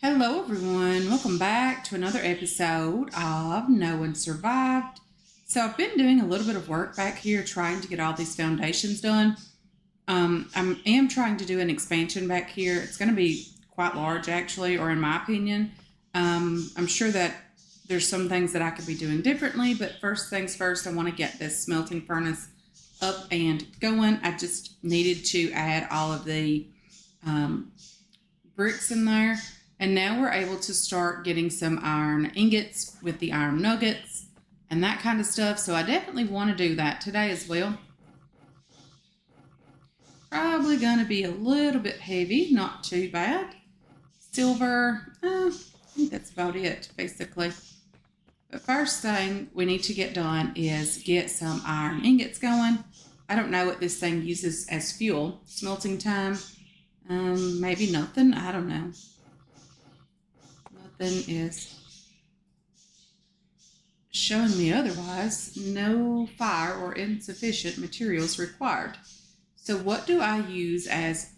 Hello, everyone. Welcome back to another episode of No One Survived. So, I've been doing a little bit of work back here trying to get all these foundations done. I am trying to do an expansion back here. It's going to be quite large, actually, or in my opinion. I'm sure that there's some things that I could be doing differently, but first things first, I want to get this smelting furnace up and going. I just needed to add all of the bricks in there. And now we're able to start getting some iron ingots with the iron nuggets and that kind of stuff. So I definitely want to do that today as well. Probably going to be a little bit heavy, not too bad. Silver, I think that's about it, basically. But first thing we need to get done is get some iron ingots going. I don't know what this thing uses as fuel. Smelting time, maybe nothing. I don't know. Nothing is showing me otherwise. No fire or insufficient materials required. So what do I use as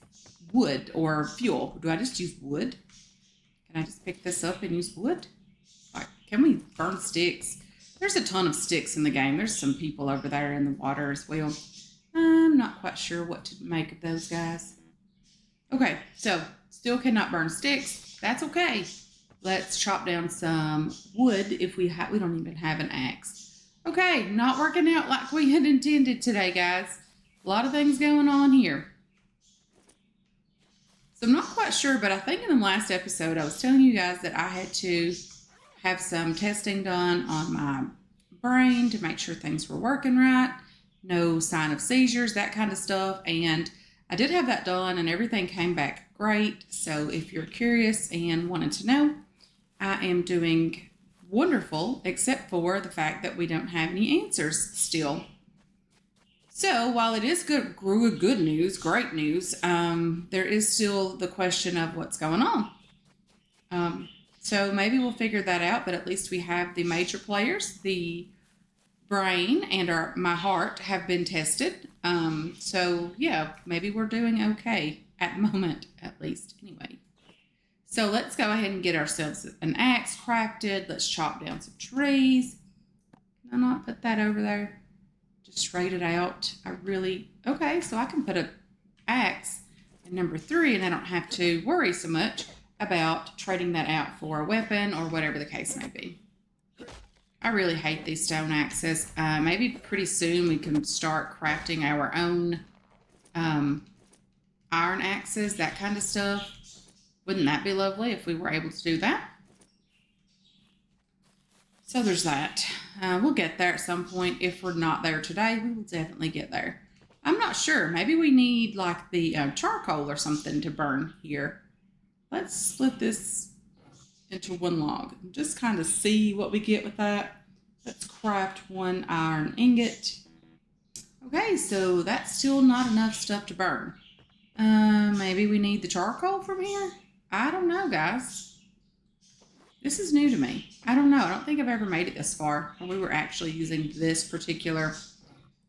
wood or fuel? Do I just use wood? Can I just pick this up and use wood? Like, can we burn sticks? There's a ton of sticks in the game. There's some people over there in the water as well. I'm not quite sure what to make of those guys. Okay, so still cannot burn sticks. That's okay. Let's chop down some wood if we don't even have an axe. Okay, not working out like we had intended today, guys. A lot of things going on here. So I'm not quite sure, but I think in the last episode I was telling you guys that I had to have some testing done on my brain to make sure things were working right. No sign of seizures, that kind of stuff. And I did have that done and everything came back great. So if you're curious and wanted to know, I am doing wonderful, except for the fact that we don't have any answers still. So while it is good news, great news, there is still the question of what's going on. So maybe we'll figure that out, but at least we have the major players, the brain and my heart have been tested. So yeah, maybe we're doing okay at the moment, at least anyway. So let's go ahead and get ourselves an axe crafted. Let's chop down some trees. Can I not put that over there? Just trade it out. Okay, so I can put an axe in number 3 and I don't have to worry so much about trading that out for a weapon or whatever the case may be. I really hate these stone axes. Maybe pretty soon we can start crafting our own iron axes, that kind of stuff. Wouldn't that be lovely if we were able to do that? So there's that. We'll get there at some point. If we're not there today, we will definitely get there. I'm not sure. Maybe we need like the charcoal or something to burn here. Let's split this into one log and just kind of see what we get with that. Let's craft one iron ingot. Okay, so that's still not enough stuff to burn. Maybe we need the charcoal from here? I don't know, guys. This is new to me. I don't know. I don't think I've ever made it this far when we were actually using this particular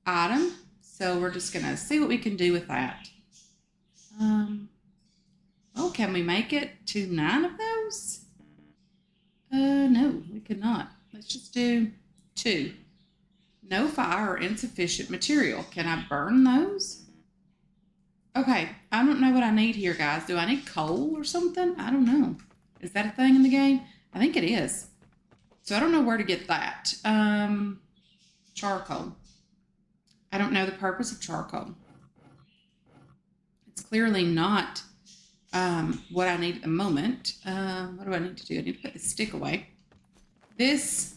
item. So we're just going to see what we can do with that. Oh, can we make it to 9 of those? No, we could not. Let's just do 2. No fire or insufficient material. Can I burn those? Okay, I don't know what I need here, guys. Do I need coal or something? I don't know. Is that a thing in the game? I think it is. So I don't know where to get that. Charcoal. I don't know the purpose of charcoal. It's clearly not what I need at the moment. What do I need to do? I need to put the stick away. This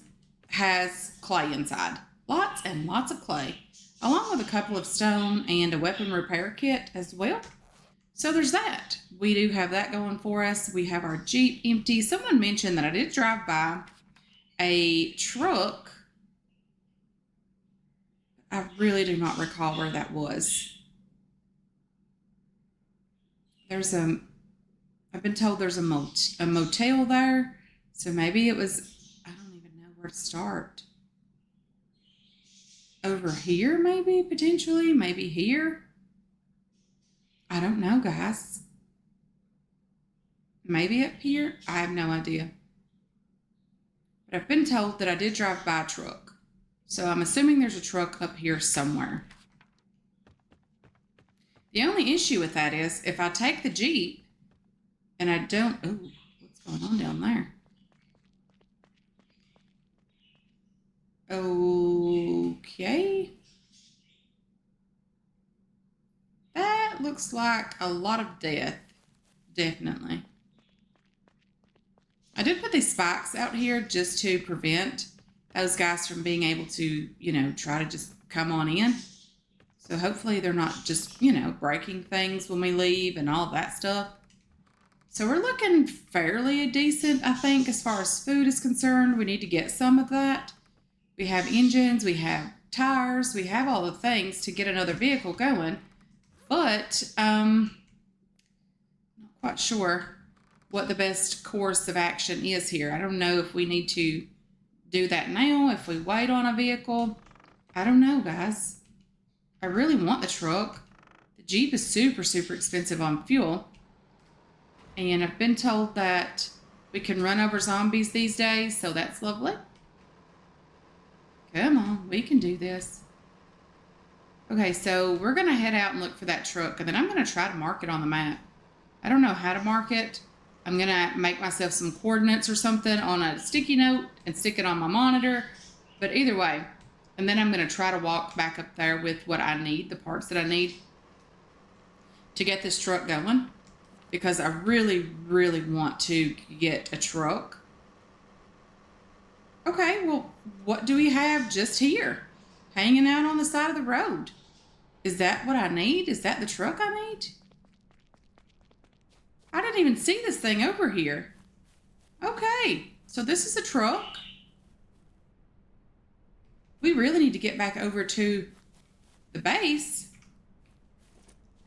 has clay inside. Lots and lots of clay, along with a couple of stone and a weapon repair kit as well. So there's that. We do have that going for us. We have our Jeep empty. Someone mentioned that I did drive by a truck. I really do not recall where that was. I've been told there's a motel there. So maybe it was, I don't even know where to start. Over here, maybe, potentially, maybe here. I don't know, guys. Maybe up here? I have no idea. But I've been told that I did drive by a truck. So I'm assuming there's a truck up here somewhere. The only issue with that is if I take the Jeep and I don't... Oh, what's going on down there? Okay. That looks like a lot of death. Definitely. I did put these spikes out here just to prevent those guys from being able to, try to just come on in. So hopefully they're not just, breaking things when we leave and all that stuff. So we're looking fairly decent, I think, as far as food is concerned. We need to get some of that. We have engines, we have tires, we have all the things to get another vehicle going. But not quite sure what the best course of action is here. I don't know if we need to do that now, if we wait on a vehicle. I don't know, guys. I really want the truck. The Jeep is super, super expensive on fuel. And I've been told that we can run over zombies these days, so that's lovely. Come on, we can do this. Okay, so we're going to head out and look for that truck, and then I'm going to try to mark it on the map. I don't know how to mark it. I'm going to make myself some coordinates or something on a sticky note and stick it on my monitor. But either way, and then I'm going to try to walk back up there with what I need, the parts that I need to get this truck going. Because I really, really want to get a truck. Okay, well, what do we have just here? Hanging out on the side of the road. Is that what I need? Is that the truck I need? I didn't even see this thing over here. Okay, so this is a truck. We really need to get back over to the base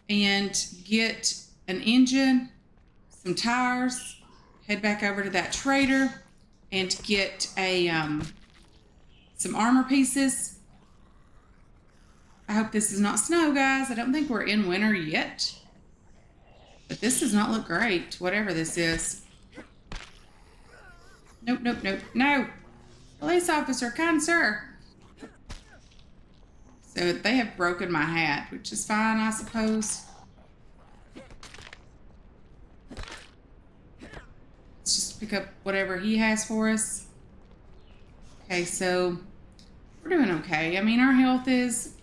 and get an engine, some tires, head back over to that trader and get some armor pieces. I hope this does not snow, guys. I don't think we're in winter yet. But this does not look great, whatever this is. Nope, nope, nope. No! Police officer, kind sir. So they have broken my hat, which is fine, I suppose. Let's just pick up whatever he has for us. Okay, so we're doing okay. I mean, our health is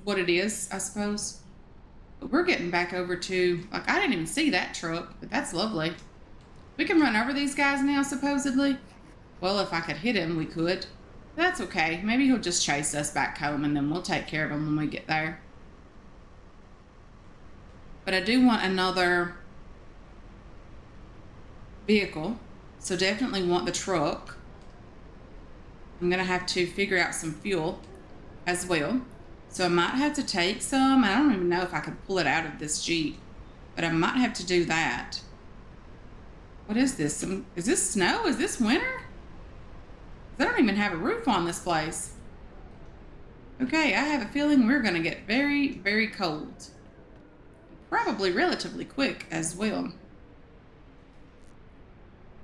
what it is, I suppose. But we're getting back over to, like, I didn't even see that truck, but that's lovely. We can run over these guys now, supposedly. Well, if I could hit him, we could. That's okay. Maybe he'll just chase us back home, and then we'll take care of him when we get there. But I do want another vehicle, so definitely want the truck. I'm going to have to figure out some fuel as well. So I might have to take some. I don't even know if I can pull it out of this Jeep, but I might have to do that. What is this? Is this snow? Is this winter? I don't even have a roof on this place. Okay, I have a feeling we're going to get very, very cold. Probably relatively quick as well.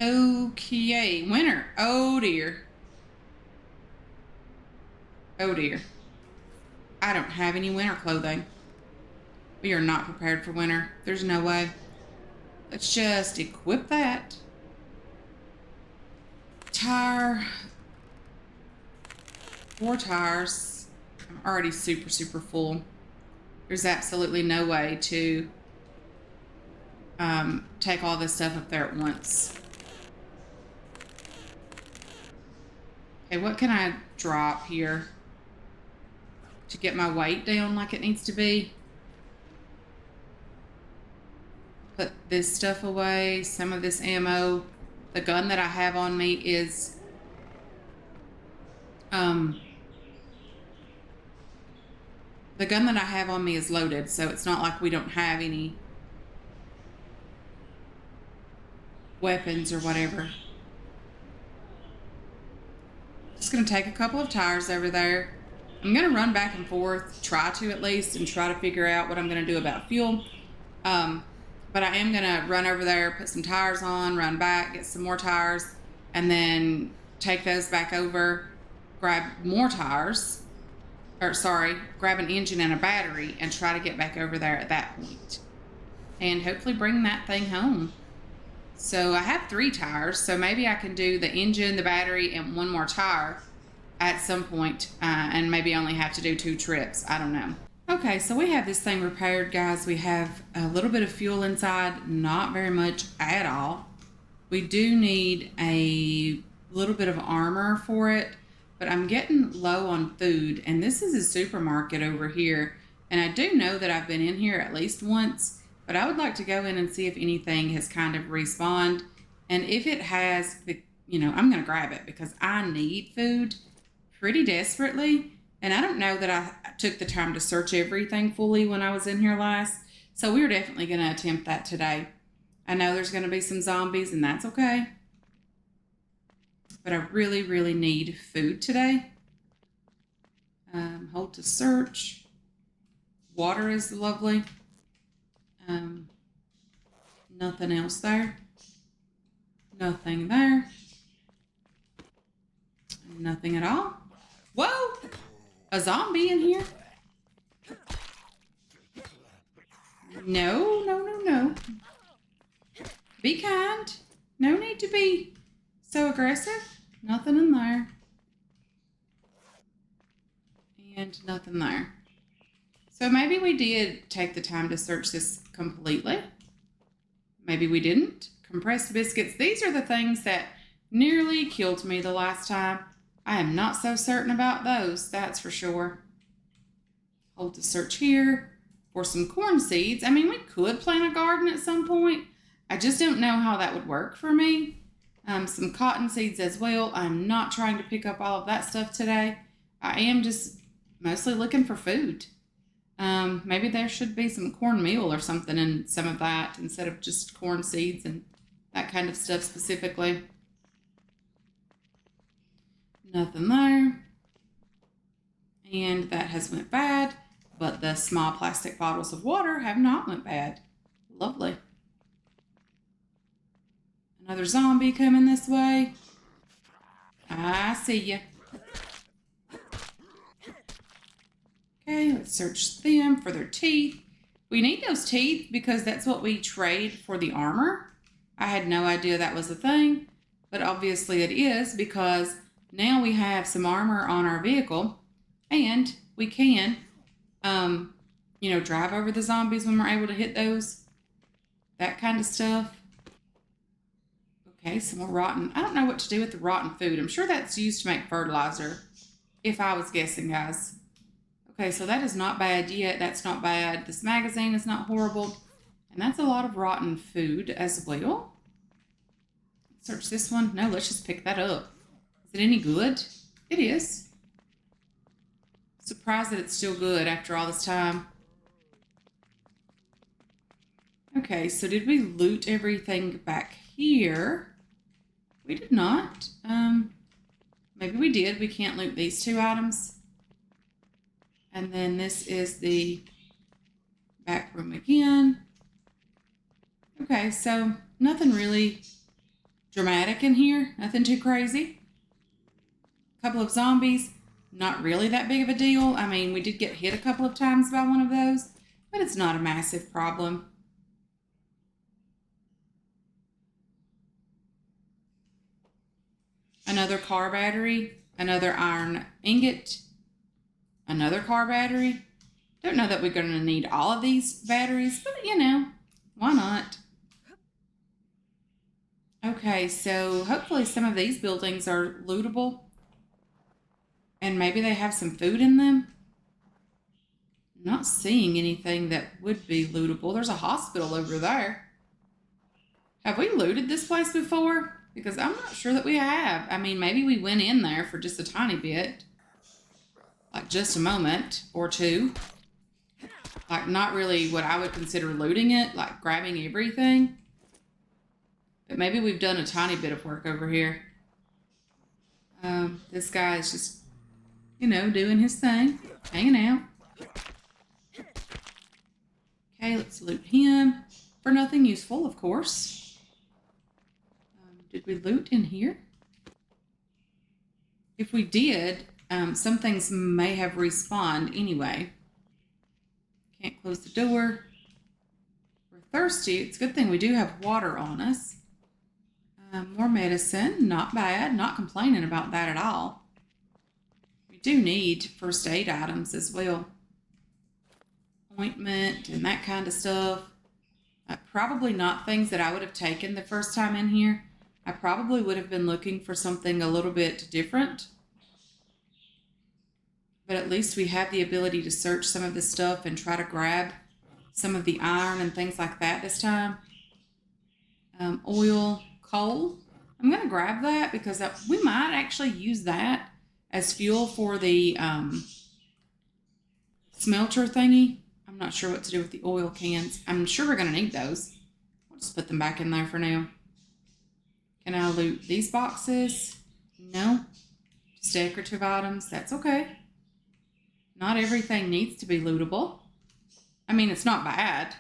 Okay, winter. Oh dear. Oh dear. I don't have any winter clothing. We are not prepared for winter. There's no way. Let's just equip that. Tire. 4 tires. I'm already super, super full. There's absolutely no way to take all this stuff up there at once. Okay, what can I drop here to get my weight down like it needs to be? Put this stuff away, some of this ammo. The gun that I have on me is loaded, so it's not like we don't have any weapons or whatever. Just gonna take a couple of tires over there. I'm gonna run back and forth, try to at least, and try to figure out what I'm gonna do about fuel. But I am going to run over there, put some tires on, run back, get some more tires, and then take those back over, grab more tires, grab an engine and a battery and try to get back over there at that point. And hopefully bring that thing home. So I have 3 tires, so maybe I can do the engine, the battery, and 1 more tire at some point, and maybe only have to do 2 trips. I don't know. Okay, so we have this thing repaired, guys. We have a little bit of fuel inside, not very much at all. We do need a little bit of armor for it, but I'm getting low on food, and this is a supermarket over here, and I do know that I've been in here at least once, but I would like to go in and see if anything has kind of respawned, and if it has, I'm going to grab it because I need food pretty desperately. And I don't know that I took the time to search everything fully when I was in here last. So we're definitely going to attempt that today. I know there's going to be some zombies, and that's okay. But I really, really need food today. Hold to search. Water is lovely. Nothing else there. Nothing there. Nothing at all. Whoa! A zombie in here? No, no, no, no. Be kind. No need to be so aggressive. Nothing in there. And nothing there. So maybe we did take the time to search this completely. Maybe we didn't. Compressed biscuits. These are the things that nearly killed me the last time. I am not so certain about those, that's for sure. Hold to search here for some corn seeds. I mean, we could plant a garden at some point. I just don't know how that would work for me. Some cotton seeds as well. I'm not trying to pick up all of that stuff today. I am just mostly looking for food. Maybe there should be some cornmeal or something in some of that instead of just corn seeds and that kind of stuff specifically. Nothing there. And that has went bad, but the small plastic bottles of water have not went bad. Lovely. Another zombie coming this way. I see ya. Okay, let's search them for their teeth. We need those teeth because that's what we trade for the armor. I had no idea that was a thing, but obviously it is because now we have some armor on our vehicle and we can, drive over the zombies when we're able to hit those, that kind of stuff. Okay, some more rotten. I don't know what to do with the rotten food. I'm sure that's used to make fertilizer, if I was guessing, guys. Okay, so that is not bad yet. That's not bad. This magazine is not horrible. And that's a lot of rotten food as well. Search this one. No, let's just pick that up. Is it any good? It is. Surprised that it's still good after all this time. Okay, so did we loot everything back here? We did not. Maybe we did. We can't loot these 2 items. And then this is the back room again. Okay, so nothing really dramatic in here. Nothing too crazy. A couple of zombies. Not really that big of a deal. I mean, we did get hit a couple of times by one of those, but it's not a massive problem. Another car battery, another iron ingot, another car battery. Don't know that we're going to need all of these batteries, but why not? Okay, so hopefully some of these buildings are lootable. And maybe they have some food in them. I'm not seeing anything that would be lootable. There's a hospital over there. Have we looted this place before? Because I'm not sure that we have. I mean, maybe we went in there for just a tiny bit. Like just a moment or two. Like not really what I would consider looting it. Like grabbing everything. But maybe we've done a tiny bit of work over here. This guy is just, doing his thing. Hanging out. Okay, let's loot him. for nothing useful, of course. Did we loot in here? If we did, some things may have respawned anyway. Can't close the door. We're thirsty. It's a good thing we do have water on us. More medicine. Not bad. Not complaining about that at all. We do need first aid items as well. Ointment and that kind of stuff. Probably not things that I would have taken the first time in here. I probably would have been looking for something a little bit different. But at least we have the ability to search some of this stuff and try to grab some of the iron and things like that this time. Oil, coal. I'm going to grab that because we might actually use that as fuel for the smelter thingy. I'm not sure what to do with the oil cans. I'm sure we're going to need those. I'll just put them back in there for now. Can I loot these boxes? No. Just decorative items. That's okay. Not everything needs to be lootable. I mean, it's not bad.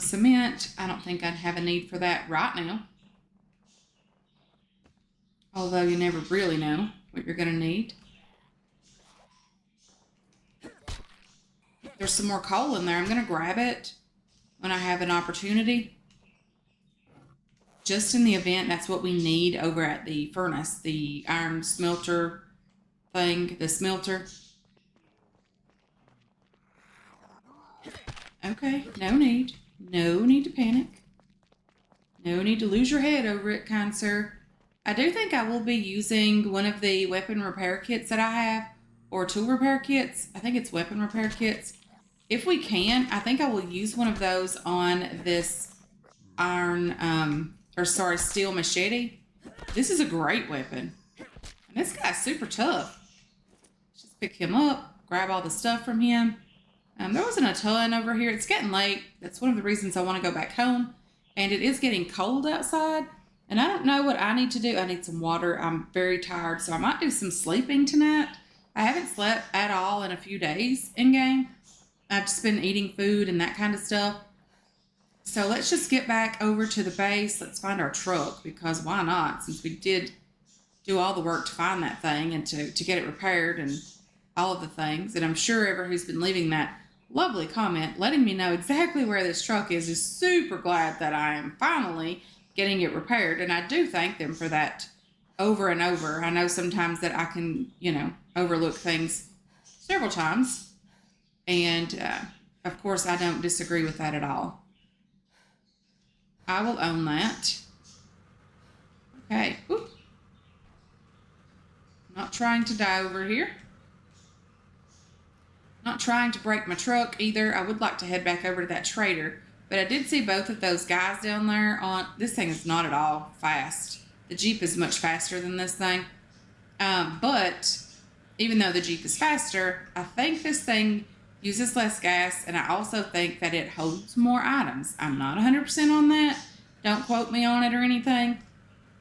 Cement. I don't think I'd have a need for that right now. Although you never really know what you're going to need. There's some more coal in there. I'm going to grab it when I have an opportunity. Just in the event that's what we need over at the furnace, the iron smelter thing, the smelter. Okay, no need. No need to panic. No need to lose your head over it, kind sir. I do think I will be using one of the weapon repair kits that I have, or tool repair kits. I think it's weapon repair kits. If we can, I think I will use one of those on this steel machete. This is a great weapon. And this guy's super tough. Just pick him up, grab all the stuff from him. There wasn't a ton over here. It's getting late. That's one of the reasons I want to go back home. And it is getting cold outside. And I don't know what I need to do. I need some water. I'm very tired, so I might do some sleeping tonight. I haven't slept at all in a few days in game. I've just been eating food and that kind of stuff. So let's just get back over to the base. Let's find our truck, because why not? Since we did do all the work to find that thing and to get it repaired and all of the things. And I'm sure everyone who's been leaving that lovely comment letting me know exactly where this truck is super glad that I am finally getting it repaired. And I do thank them for that over and over. I know sometimes that I can, overlook things several times. And, of course, I don't disagree with that at all. I will own that. Okay. Oop. Not trying to die over here. Not trying to break my truck either. I would like to head back over to that trader. But I did see both of those guys down there on... This thing is not at all fast. The Jeep is much faster than this thing. But even though the Jeep is faster, I think this thing uses less gas, and I also think that it holds more items. I'm not 100% on that. Don't quote me on it or anything.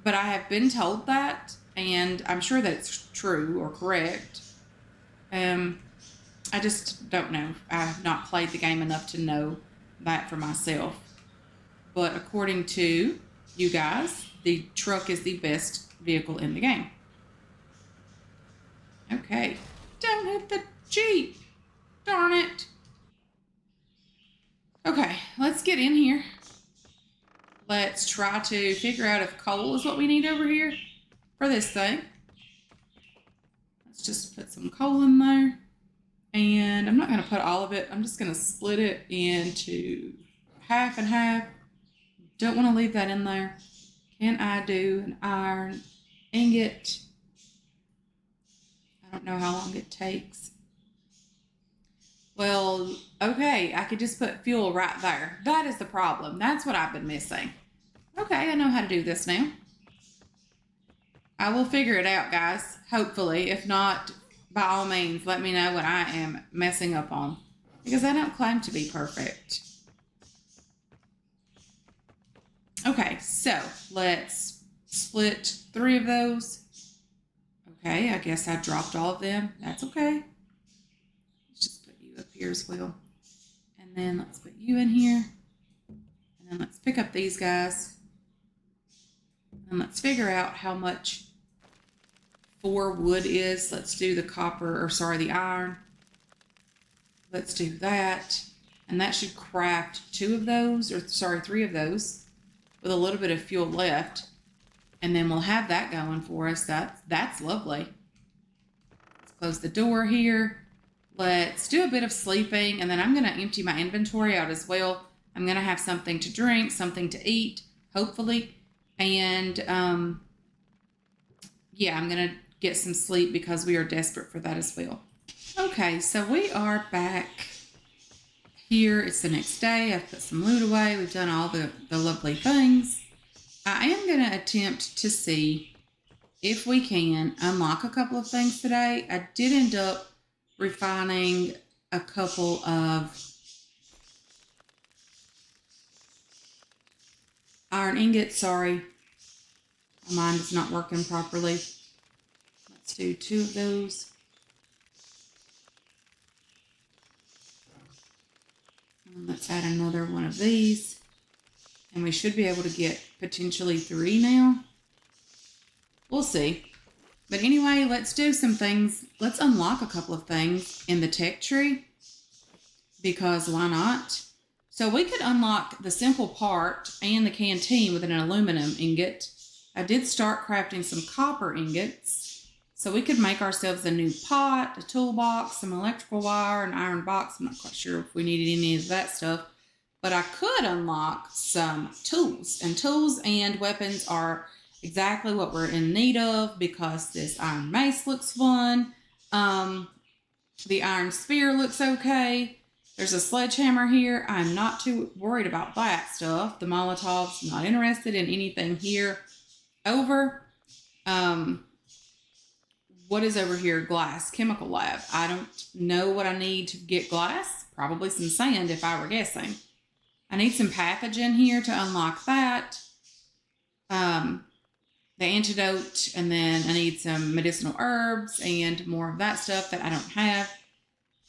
But I have been told that, and I'm sure that it's true or correct. I just don't know. I have not played the game enough to know that for myself. But according to you guys, the truck is the best vehicle in the game. Okay. Don't hit the Jeep. Darn it. Okay, let's get in here. Let's try to figure out if coal is what we need over here for this thing. Let's just put some coal in there. And I'm not going to put all of it. I'm just going to split it into half and half. Don't want to leave that in there. Can I do an iron ingot? I don't know how long it takes. Well, okay, I could just put fuel right there. That is the problem. That's what I've been missing. Okay, I know how to do this now. I will figure it out, guys, hopefully. If not, by all means, let me know what I am messing up on, because I don't claim to be perfect. Okay, so let's split 3 of those. Okay, I guess I dropped all of them. That's okay. Let's just put you up here as well. And then let's put you in here. And let's pick up these guys. And let's figure out how much 4 wood is. Let's do the the iron. Let's do that. And that should craft 2 of those, 3 of those with a little bit of fuel left. And then we'll have that going for us. That's lovely. Let's close the door here. Let's do a bit of sleeping, and then I'm going to empty my inventory out as well. I'm going to have something to drink, something to eat, hopefully. And, yeah, I'm going to get some sleep because we are desperate for that as well. Okay, so we are back here. It's the next day. I've put some loot away. We've done all the lovely things. I am going to attempt to see if we can unlock a couple of things today. I did end up refining a couple of iron ingots. Sorry, my mind is not working properly. Let's do 2 of those. And let's add another one of these. And we should be able to get potentially 3 now. We'll see. But anyway, let's do some things. Let's unlock a couple of things in the tech tree. Because why not? So we could unlock the simple part and the canteen with an aluminum ingot. I did start crafting some copper ingots. So we could make ourselves a new pot, a toolbox, some electrical wire, an iron box. I'm not quite sure if we needed any of that stuff. But I could unlock some tools. And tools and weapons are exactly what we're in need of because this iron mace looks fun. The iron spear looks okay. There's a sledgehammer here. I'm not too worried about that stuff. The Molotov's not interested in anything here. Over. What is over here? Glass. Chemical lab. I don't know what I need to get glass. Probably some sand if I were guessing. I need some pathogen here to unlock that. The antidote, and then I need some medicinal herbs and more of that stuff that I don't have.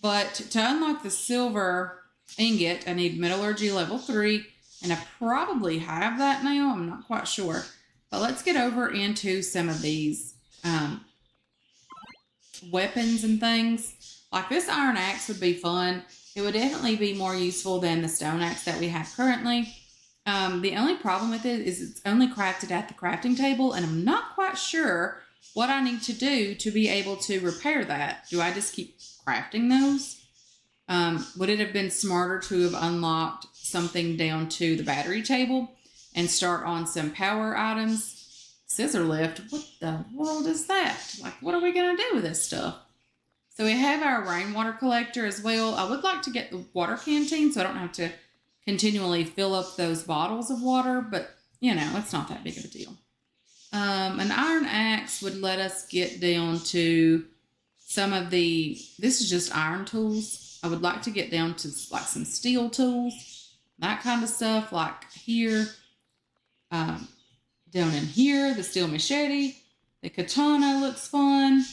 But to unlock the silver ingot, I need metallurgy level 3, and I probably have that now. I'm not quite sure. But let's get over into some of these weapons and things. Like this iron axe would be fun. It would definitely be more useful than the stone axe that we have currently. The only problem with it is it's only crafted at the crafting table, and I'm not quite sure what I need to do to be able to repair that. Do I just keep crafting those? Would it have been smarter to have unlocked something down to the battery table and start on some power items? Scissor lift? What the world is that? Like, what are we going to do with this stuff? So we have our rainwater collector as well. I would like to get the water canteen so I don't have to continually fill up those bottles of water, but you know, it's not that big of a deal. An iron axe would let us get down to some of this is just iron tools. I would like to get down to like some steel tools, that kind of stuff, like here, down in here, the steel machete, the katana looks fun.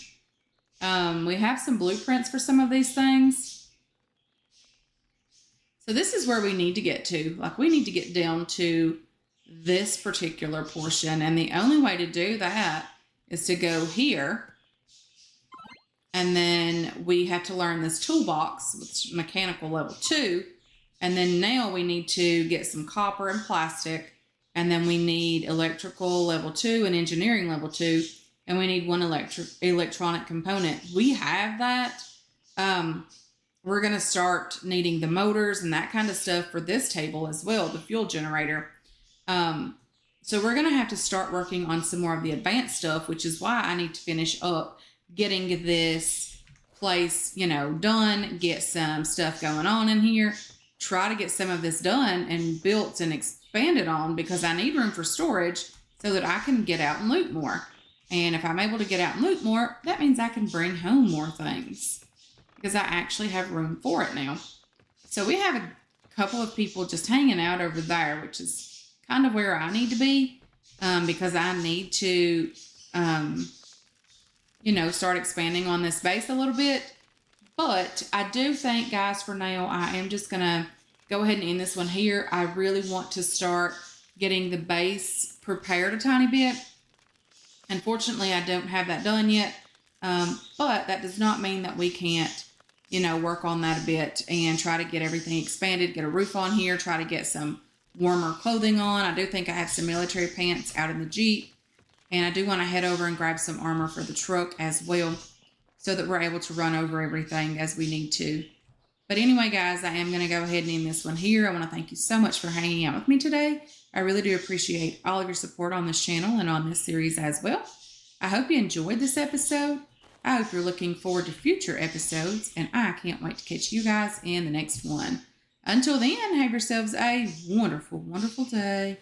We have some blueprints for some of these things. So this is where we need to get to. Like, we need to get down to this particular portion. And the only way to do that is to go here. And then we have to learn this toolbox, which is mechanical level 2. And then now we need to get some copper and plastic. And then we need electrical level 2 and engineering level 2. And we need one electronic component. We have that. We're going to start needing the motors and that kind of stuff for this table as well, the fuel generator. So we're going to have to start working on some more of the advanced stuff, which is why I need to finish up getting this place, done, get some stuff going on in here, try to get some of this done and built and expanded on because I need room for storage so that I can get out and loot more. And if I'm able to get out and loot more, that means I can bring home more things because I actually have room for it now. So we have a couple of people just hanging out over there, which is kind of where I need to be because I need to, start expanding on this base a little bit. But I do think, guys, for now, I am just going to go ahead and end this one here. I really want to start getting the base prepared a tiny bit. Unfortunately, I don't have that done yet, but that does not mean that we can't, work on that a bit and try to get everything expanded, get a roof on here, try to get some warmer clothing on. I do think I have some military pants out in the Jeep, and I do want to head over and grab some armor for the truck as well so that we're able to run over everything as we need to. But anyway, guys, I am going to go ahead and end this one here. I want to thank you so much for hanging out with me today. I really do appreciate all of your support on this channel and on this series as well. I hope you enjoyed this episode. I hope you're looking forward to future episodes, and I can't wait to catch you guys in the next one. Until then, have yourselves a wonderful, wonderful day.